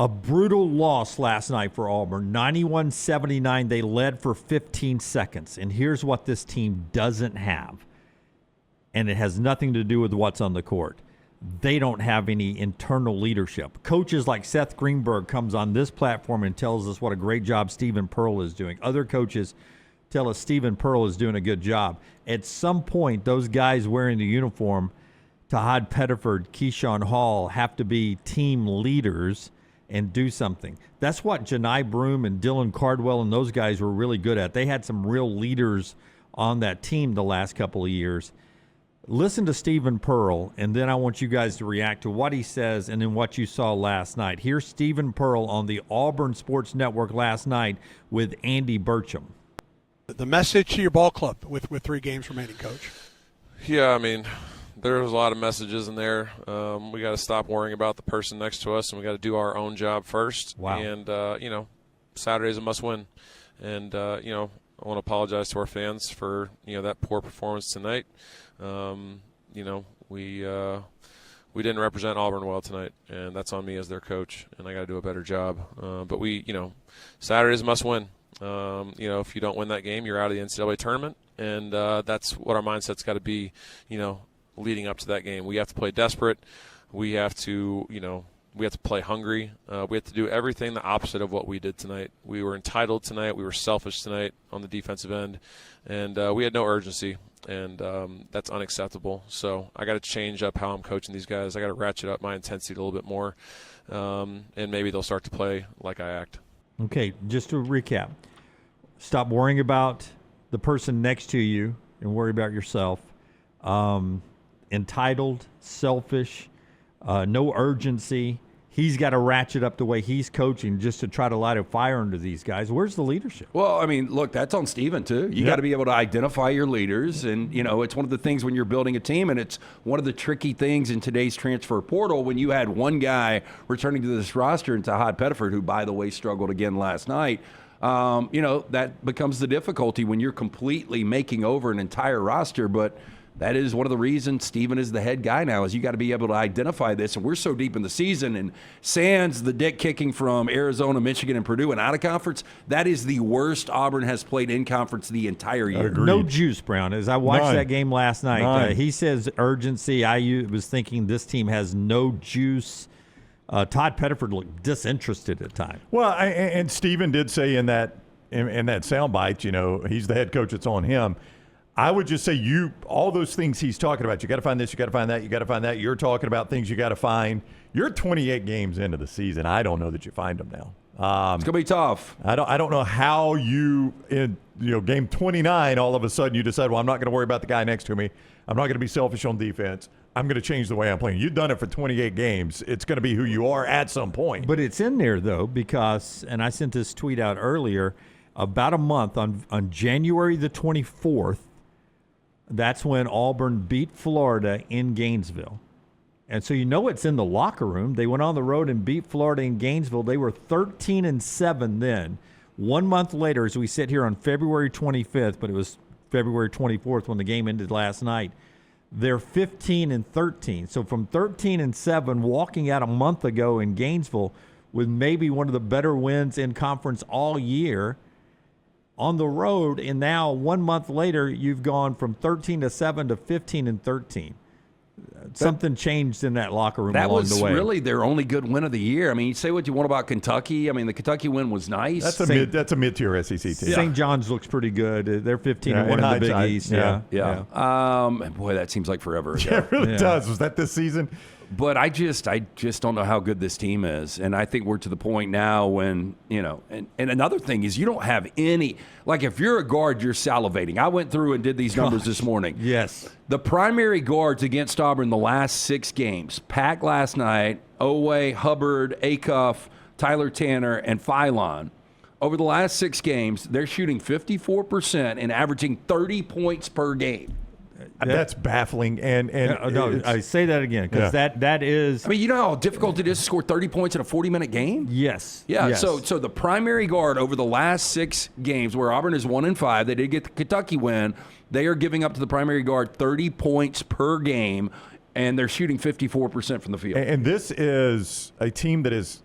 A brutal loss last night for Auburn, 91-79. They led for 15 seconds. And here's what this team doesn't have, and it has nothing to do with what's on the court. They don't have any internal leadership. Coaches like Seth Greenberg comes on this platform and tells us what a great job Stephen Pearl is doing. Other coaches tell us Stephen Pearl is doing a good job. At some point, those guys wearing the uniform, Tahad Pettiford, Keyshawn Hall, have to be team leaders and do something. That's what Janai Broom and Dylan Cardwell and those guys were really good at. They had some real leaders on that team the last couple of years. Listen to Stephen Pearl, and then I want you guys to react to what he says and then what you saw last night. Here's Stephen Pearl on the Auburn Sports Network last night with Andy Burcham. The message to your ball club with 3 games remaining, Coach. Yeah, I mean, there's a lot of messages in there. We got to stop worrying about the person next to us, and we got to do our own job first. Wow. And, Saturday's a must-win. And, I want to apologize to our fans for, that poor performance tonight. We didn't represent Auburn well tonight, and that's on me as their coach, and I got to do a better job. But Saturday's a must-win. If you don't win that game, you're out of the NCAA tournament, and that's what our mindset's got to be, leading up to that game. We have to play desperate. We have to, play hungry. We have to do everything the opposite of what we did tonight. We were entitled tonight. We were selfish tonight on the defensive end, and we had no urgency, and that's unacceptable. So I got to change up how I'm coaching these guys. I got to ratchet up my intensity a little bit more, and maybe they'll start to play like I act. Okay, just to recap, stop worrying about the person next to you and worry about yourself. Entitled, selfish, no urgency. He's got to ratchet up the way he's coaching just to try to light a fire under these guys. Where's the leadership? Well, I mean, look, that's on Stephen, too. You got to be able to identify your leaders. And, it's one of the things when you're building a team, and it's one of the tricky things in today's transfer portal when you had one guy returning to this roster, and Tahad Pettiford, who, by the way, struggled again last night. That becomes the difficulty when you're completely making over an entire roster. But that is one of the reasons Stephen is the head guy now, is you got to be able to identify this. And we're so deep in the season, and sans the dick kicking from Arizona, Michigan, and Purdue and out of conference, that is the worst Auburn has played in conference the entire year. Agreed. No juice, Brown. As I watched that game last night, he says urgency. I was thinking this team has no juice. Todd Pettiford looked disinterested at times. Well, and Stephen did say in that soundbite, he's the head coach. It's on him. I would just say all those things he's talking about, you got to find this, you got to find that, you got to find that. You're talking about things you got to find. You're 28 games into the season. I don't know that you find them now. It's gonna be tough. I don't know how you in game 29 all of a sudden you decide, well, I'm not going to worry about the guy next to me. I'm not going to be selfish on defense. I'm going to change the way I'm playing. You've done it for 28 games. It's going to be who you are at some point. But it's in there though because, and I sent this tweet out earlier, about a month on January the 24th. That's when Auburn beat Florida in Gainesville. And so it's in the locker room. They went on the road and beat Florida in Gainesville. They were 13-7 then. 1 month later, as we sit here on February 25th, but it was February 24th when the game ended last night, they're 15-13. So from 13-7, walking out a month ago in Gainesville with maybe one of the better wins in conference all year, on the road, and now 1 month later, you've gone from 13-7 to 15-13. Something changed in that locker room along the way. That was really their only good win of the year. I mean, you say what you want about Kentucky. I mean, the Kentucky win was nice. That's a mid-tier SEC team. St. John's looks pretty good. They're 15-1 in the Big East. Yeah. Boy, that seems like forever ago. Yeah, it really does. Was that this season? But I just don't know how good this team is. And I think we're to the point now when, and another thing is you don't have any, like if you're a guard, you're salivating. I went through and did these numbers this morning. Yes. The primary guards against Auburn the last 6 games, Pack last night, Owe, Hubbard, Acuff, Tyler Tanner, and Philon. Over the last 6 games, they're shooting 54% and averaging 30 points per game. That's baffling. And I say that again because that is. I mean, you know how difficult it is to score 30 points in a 40-minute game? Yes. Yeah. Yes. So the primary guard over the last 6 games, where Auburn is 1-5, they did get the Kentucky win. They are giving up to the primary guard 30 points per game, and they're shooting 54% from the field. And this is a team that is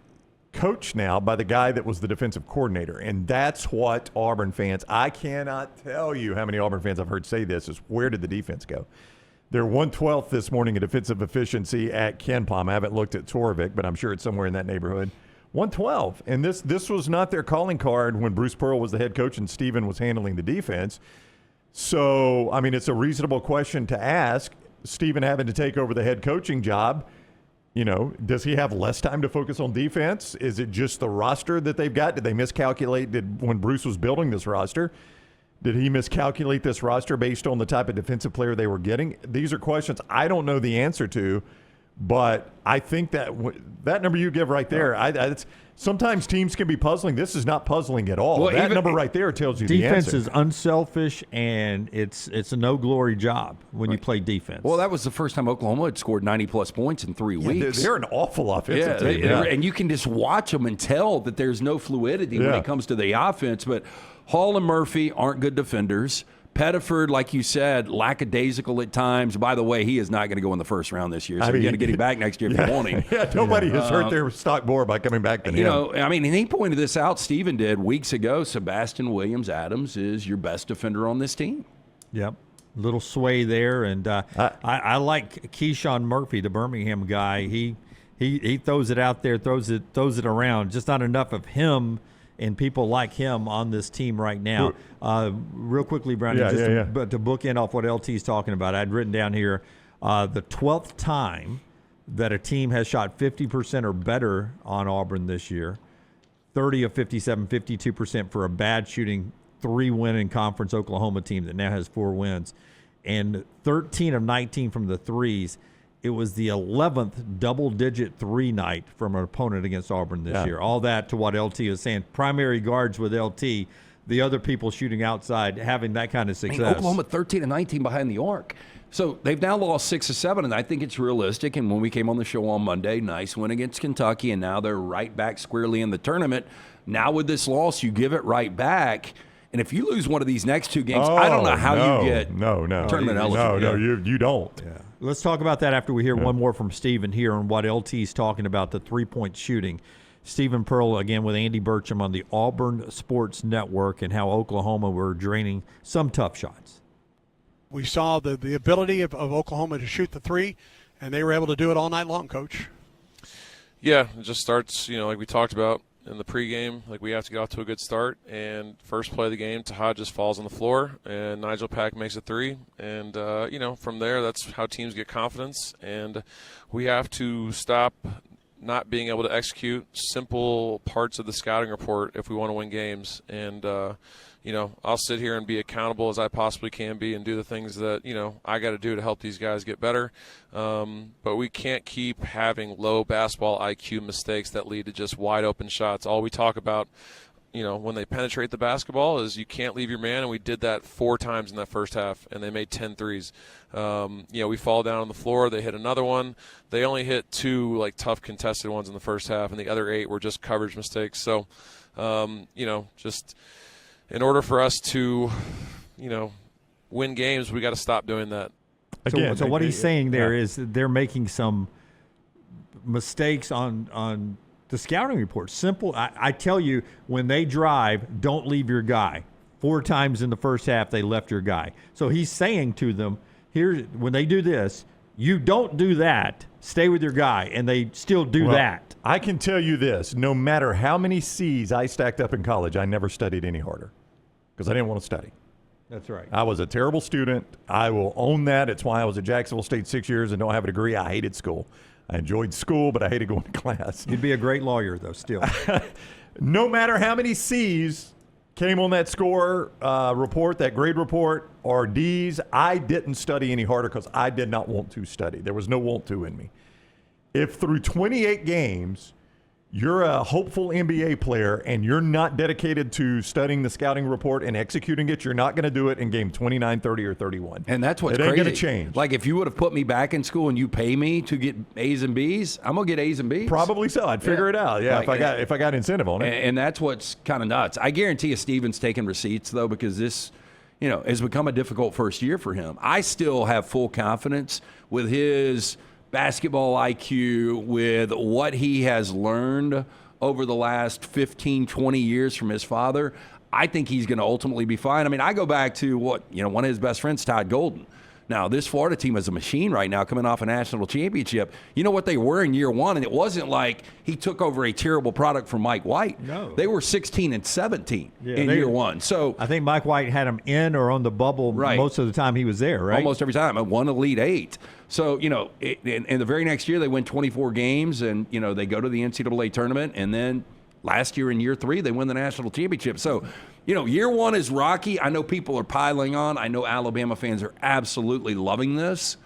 coached now by the guy that was the defensive coordinator. And that's what Auburn fans, I cannot tell you how many Auburn fans I've heard say this, is where did the defense go? They're 112th this morning in defensive efficiency at KenPom. I haven't looked at Torvik, but I'm sure it's somewhere in that neighborhood. 112. And this was not their calling card when Bruce Pearl was the head coach and Steven was handling the defense. So, I mean, it's a reasonable question to ask. Steven having to take over the head coaching job, you know, does he have less time to focus on defense? Is it just the roster that they've got? Did they miscalculate when Bruce was building this roster? Did he miscalculate this roster based on the type of defensive player they were getting? These are questions I don't know the answer to, but I think that that number you give right there, sometimes teams can be puzzling. This is not puzzling at all. Well, that number right there tells you the answer. Defense is unselfish, and it's a no-glory job when you play defense. Well, that was the first time Oklahoma had scored 90-plus points in 3 weeks. They're an awful offensive team. And you can just watch them and tell that there's no fluidity when it comes to the offense. But Hall and Murphy aren't good defenders. Pettiford, like you said, lackadaisical at times. By the way, he is not going to go in the first round this year, so you're going to get him back next year if you want him. Nobody has hurt their stock more by coming back than him. You know, I mean, and he pointed this out, Steven did, weeks ago. Sebastian Williams-Adams is your best defender on this team. Yep. Little sway there, and I like Keyshawn Murphy, the Birmingham guy. He throws it out there, throws it around. Just not enough of him and people like him on this team right now. Real quickly, Brandon, to bookend off what LT's talking about, I'd written down here the 12th time that a team has shot 50% or better on Auburn this year, 30 of 57, 52% for a bad shooting 3-win in conference Oklahoma team that now has 4 wins, and 13 of 19 from the threes. It was the 11th double-digit 3 night from an opponent against Auburn this year. All that to what LT is saying. Primary guards with LT, the other people shooting outside, having that kind of success. Oklahoma 13 and 19 behind the arc. So they've now lost 6 of 7, and I think it's realistic. And when we came on the show on Monday, nice win against Kentucky, and now they're right back squarely in the tournament. Now with this loss, you give it right back. And if you lose one of these next 2 games, I don't know how you get tournament eligible. No, you don't. Yeah. Let's talk about that after we hear one more from Steven here on what LT's talking about, the 3-point shooting. Steven Pearl, again, with Andy Burcham on the Auburn Sports Network, and how Oklahoma were draining some tough shots. We saw the ability of Oklahoma to shoot the 3, and they were able to do it all night long, Coach. Yeah, it just starts, like we talked about in the pregame, like we have to get off to a good start. And first play of the game, Tahad just falls on the floor, and Nigel Pack makes a 3. And, from there, that's how teams get confidence. And we have to stop not being able to execute simple parts of the scouting report if we want to win games. And, I'll sit here and be accountable as I possibly can be and do the things that, I got to do to help these guys get better. But we can't keep having low basketball IQ mistakes that lead to just wide open shots. All we talk about, when they penetrate the basketball is you can't leave your man, and we did that 4 times in that first half, and they made 10 threes. We fall down on the floor. They hit another one. They only hit 2 tough contested ones in the first half, and the other 8 were just coverage mistakes. So, just in order for us to, win games, we got to stop doing that. So what he's saying there is they're making some mistakes on the scouting report. Simple. I tell you, when they drive, don't leave your guy. 4 times in the first half, they left your guy. So he's saying to them, when they do this, you don't do that. Stay with your guy, and they still do that. I can tell you this. No matter how many C's I stacked up in college, I never studied any harder because I didn't want to study. That's right. I was a terrible student. I will own that. It's why I was at Jacksonville State 6 years and don't have a degree. I hated school. I enjoyed school, but I hated going to class. You'd be a great lawyer, though, still. No matter how many C's came on that score report, that grade report, or D's, I didn't study any harder because I did not want to study. There was no want to in me. If through 28 games you're a hopeful NBA player and you're not dedicated to studying the scouting report and executing it, you're not going to do it in game 29, 30, or 31. And that's what's crazy. It ain't going to change. Like if you would have put me back in school and you pay me to get A's and B's, I'm going to get A's and B's. Probably so. I'd figure it out. Yeah, if I got incentive on it. And that's what's kind of nuts. I guarantee you Steven's taking receipts, though, because this has become a difficult first year for him. I still have full confidence with his basketball IQ, with what he has learned over the last 15, 20 years from his father, I think he's going to ultimately be fine. I mean, I go back to one of his best friends, Todd Golden. Now, this Florida team is a machine right now coming off a national championship. You know what they were in year one? And it wasn't like he took over a terrible product from Mike White. No. They were 16-17 in year one. So I think Mike White had him in or on the bubble most of the time he was there, right? almost every time. And won Elite Eight. So, in the very next year, they win 24 games, and, they go to the NCAA tournament. And then last year in year three, they win the national championship. So, year one is rocky. I know people are piling on. I know Alabama fans are absolutely loving this.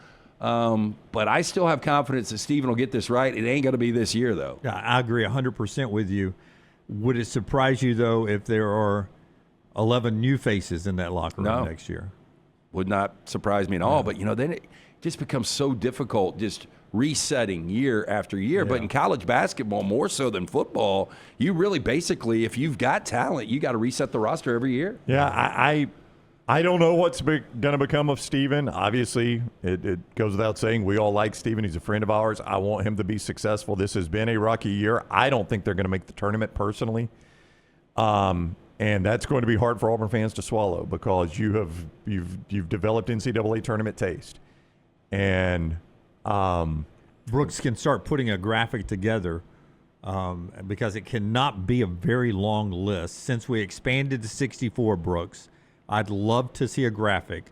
But I still have confidence that Stephen will get this right. It ain't going to be this year, though. Yeah, I agree 100% with you. Would it surprise you, though, if there are 11 new faces in that locker room next year? Would not surprise me at all. But, then it just becomes so difficult just resetting year after year. But in college basketball, more so than football, you really basically, if you've got talent, you got to reset the roster every year. Yeah, I don't know what's going to become of Steven. Obviously, it goes without saying we all like Steven. He's a friend of ours. I want him to be successful. This has been a rocky year. I don't think they're going to make the tournament personally. And that's going to be hard for Auburn fans to swallow because you've developed NCAA tournament taste. And Brooks can start putting a graphic together because it cannot be a very long list. Since we expanded to 64, Brooks, I'd love to see a graphic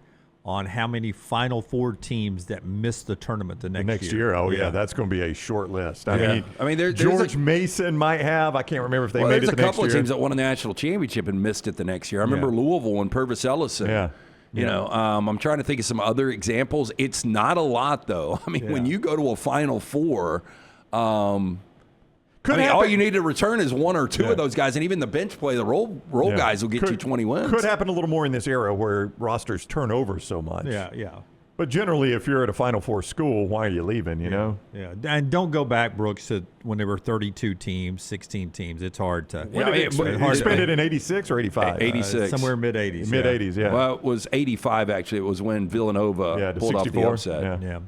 on how many Final Four teams that missed the tournament the next year. Oh, yeah, that's going to be a short list. I mean, there's George Mason might have. I can't remember if they made it the next year. There's a couple of teams that won a national championship and missed it the next year. I remember Louisville and Purvis Ellison. Yeah. I'm trying to think of some other examples. It's not a lot, though. I mean, when you go to a Final Four, all you need to return is one or two of those guys, and even the bench play, the role guys will get you 20 wins. Could happen a little more in this era where rosters turn over so much. Yeah. But generally, if you're at a Final Four school, why are you leaving, you know? Yeah, and don't go back, Brooks, to when there were 32 teams, 16 teams. It's hard to. You spent it in 86 or 85? 86. Somewhere mid-80s. Mid-80s, yeah. Well, it was 85, actually. It was when Villanova pulled off the upset. Yeah.